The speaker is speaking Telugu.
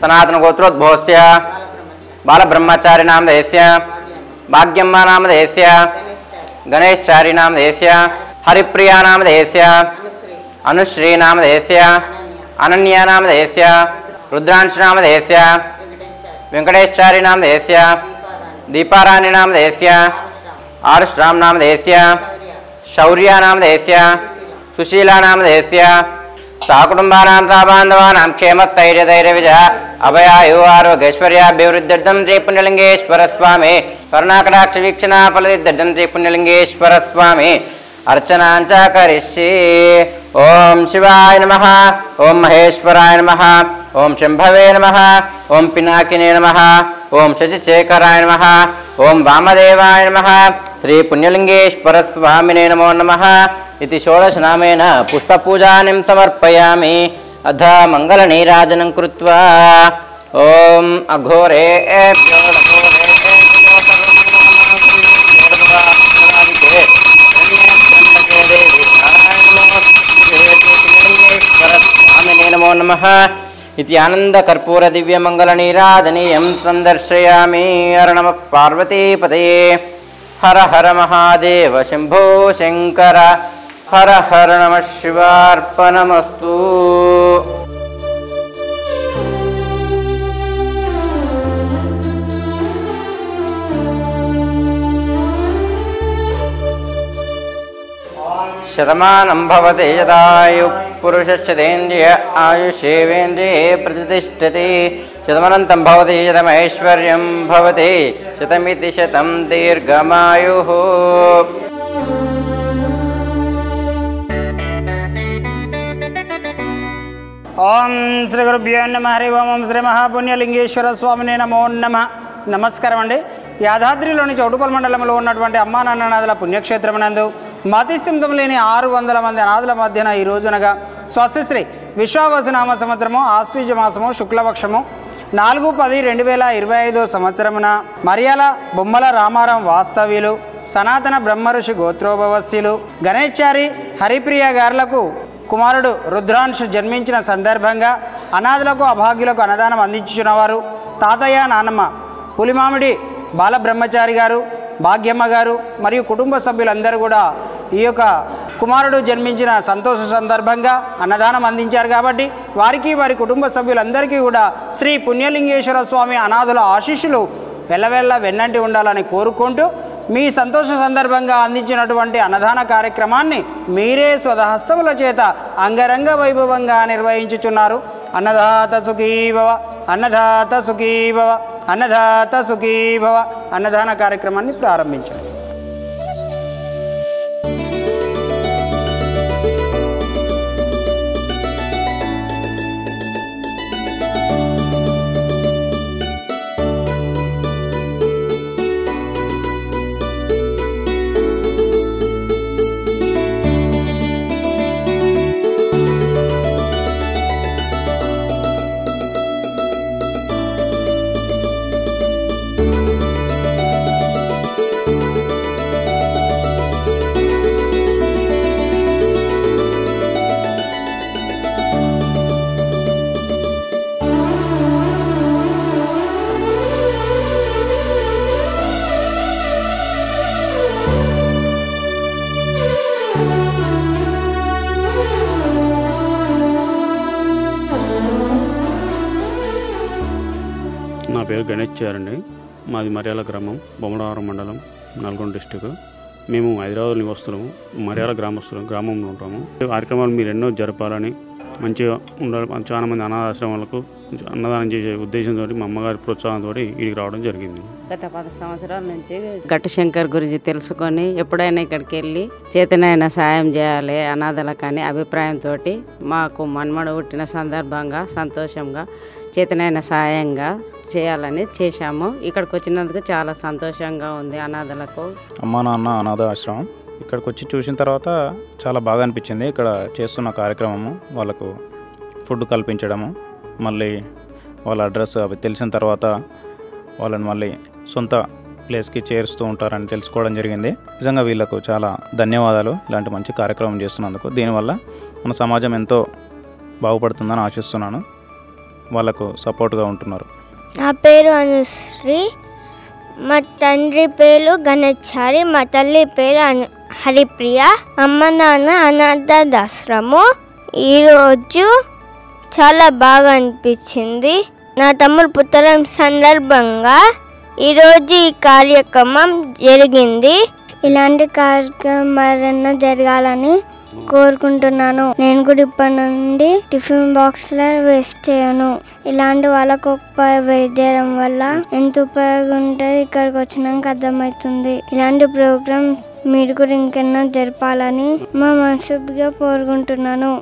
सनातनगोत्रोद्भवस्य बालब्रह्मचारिनामधेयस्य भाग्यम्मानामधेयस्य गणेशचारिनामधेयस्य हरिप्रियानामधेयस्य अनुश्रीनामधेयस्य अनन्यानामधेयस्य रुद्रांशनामधेयस्य वेंकटेशचारिनामधेयस्य दीपाराणीनामधेयस्य आरुष्रामनामधेयस्य शौर्यानामधेयस्य सुशीलानामधेयस्य सहकुटुंबानां बान्धवानां क्षेमस्थैर्यधैर्यविजय अभयायु आरोग्यैश्वर्याभिवृद्ध्यर्थं श्री पुण्यलिंगेश्वर स्वामी करुणाकटाक्षवीक्षणा फलसिद्ध्यर्थं श्री पुण्यलिंगेश्वर स्वामी अर्चनांच करिष्ये। ओम शिवाय नमः, ओम महेश्वराय नमः, ओम शंभवे नमः, ओम पिनाकिने नमः, ओम शशिशेखराय नमः, ओम वामदेवाय नमः, श्री पुण्यलिंगेश्वर स्वामिने नमो नमः इति षोडशनामेन पुष्पपूजानिं समर्पयामि। अथ मंगलनीराजनं कृत्वा ओम अघोरेभ्यो नमो नमः इति आनंदकर्पूर दिव्यमंगलनीराजनीयं संदर्शयामि। हर नमः पार्वतीपतये, हर हर महादेव शंभो शंकर, हर हर नमः शिवार्पणमस्तु। शतमानं भवति यदायुः पुरुषश्चतेन्द्रिय आयुष्येवेन्द्रिये प्रतिष्ठति। शतमनन्तं भवति शतमैश्वर्यं भवति शतमिति शतं दीर्घमायुः। ओम श्री गुरुभ्यो नमः। हरि ओम श्री महापुण्यलिंगेश्वर स्वामिने नमो नमः। నమస్కారం అండి। యాదాద్రిలోని చౌటుపల్లి మండలంలో ఉన్నటువంటి అమ్మా నాన్ననాథుల పుణ్యక్షేత్రమునందు మతిస్థిమితం లేని 600 మంది అనాథుల మధ్యన ఈ రోజునగా స్వస్తిశ్రీ విశ్వావసునామ సంవత్సరము ఆశ్వీజ మాసము శుక్లపక్షము 4/10/2025 సంవత్సరమున మరియాల బొమ్మల రామారాం వాస్తవ్యులు సనాతన బ్రహ్మఋషి గోత్రోభవస్యులు గణేశ్చారి హరిప్రియ గారులకు కుమారుడు రుద్రాంశు జన్మించిన సందర్భంగా అనాథులకు అభాగ్యులకు అన్నదానం అందించుచున్నవారు తాతయ్య నాన్నమ్మ పులిమామిడి బాలబ్రహ్మచారి గారు, భాగ్యమ్మ గారు మరియు కుటుంబ సభ్యులందరూ కూడా ఈ యొక్క కుమారుడు జన్మించిన సంతోష సందర్భంగా అన్నదానం అందించారు కాబట్టి వారికి వారి కుటుంబ సభ్యులందరికీ కూడా శ్రీ పుణ్యలింగేశ్వర స్వామి అనాథుల ఆశీస్సులు వెల్లవెల్ల వెన్నంటి ఉండాలని కోరుకుంటూ మీ సంతోష సందర్భంగా అందించినటువంటి అన్నదాన కార్యక్రమాన్ని మీరే స్వహస్తముల చేత అంగరంగ వైభవంగా నిర్వహించుచున్నారు। అన్నదాత సుఖీ భవ, అన్నదాత సుఖీ భవ, అన్నదాత సుఖీ భవ। అన్నదాన కార్యక్రమాన్ని ప్రారంభించండి। నా పేరు గణేష్ చారండి। మాది మర్యాల గ్రామం, బొమ్మడవరం మండలం, నల్గొండ డిస్టిక్। మేము హైదరాబాద్ నివస్తున్నాము, మర్యాల గ్రామంలో ఉంటాము। కార్యక్రమాలు మీరు ఎన్నో జరపాలని, మంచిగా ఉండాలి, చాలా మంది అనాథాశ్రమాలకు అన్నదానం చేసే ఉద్దేశంతో మా అమ్మగారి ప్రోత్సాహంతో ఇక్కడికి రావడం జరిగింది। గత 10 సంవత్సరాల నుంచి గట్టు శంకర్ గురించి తెలుసుకొని ఎప్పుడైనా ఇక్కడికి వెళ్ళి చేతనైనా సాయం చేయాలి అనాథలకని అభిప్రాయంతో మాకు మన్మడు పుట్టిన సందర్భంగా సంతోషంగా చేతనైన సాయంగా చేయాలని చేశాము। ఇక్కడికి వచ్చినందుకు చాలా సంతోషంగా ఉంది। అనాథలకు అమ్మా నాన్న అనాథ ఆశ్రమం ఇక్కడికి వచ్చి చూసిన తర్వాత చాలా బాగా అనిపించింది। ఇక్కడ చేస్తున్న కార్యక్రమము వాళ్ళకు ఫుడ్ కల్పించడము, మళ్ళీ వాళ్ళ అడ్రస్ అవి తెలిసిన తర్వాత వాళ్ళని మళ్ళీ సొంత ప్లేస్కి చేరుస్తూ ఉంటారని తెలుసుకోవడం జరిగింది। నిజంగా వీళ్ళకు చాలా ధన్యవాదాలు ఇలాంటి మంచి కార్యక్రమం చేస్తున్నందుకు। దీనివల్ల మన సమాజం ఎంతో బాగుపడుతుందని ఆశిస్తున్నాను। వాళ్ళకు సపోర్ట్గా ఉంటున్నారు. నా పేరు అనుశ్రీ, మా తండ్రి పేరు గణేచారి, మా తల్లి పేరు హరిప్రియ, అమ్మ నాన్న అనాథాశ్రము. ఈరోజు చాలా బాగా అనిపించింది. నా తమ్ముడు పుట్టడం సందర్భంగా ఈరోజు ఈ కార్యక్రమం జరిగింది. ఇలాంటి కార్యక్రమాలన్నీ జరగాలని కోరుకుంటున్నాను. నేను కూడా ఇప్పటి నుండి టిఫిన్ బాక్స్లో వేస్ట్ చేయను. ఇలాంటి వాళ్ళకు వేస్ట్ చేయడం వల్ల ఎంత ఉపయోగం ఉంటుంది ఇక్కడికి వచ్చినాక అర్థమవుతుంది. ఇలాంటి ప్రోగ్రామ్స్ మీరు కూడా ఇంకెన్నో జరపాలని మా మనసుగా కోరుకుంటున్నాను.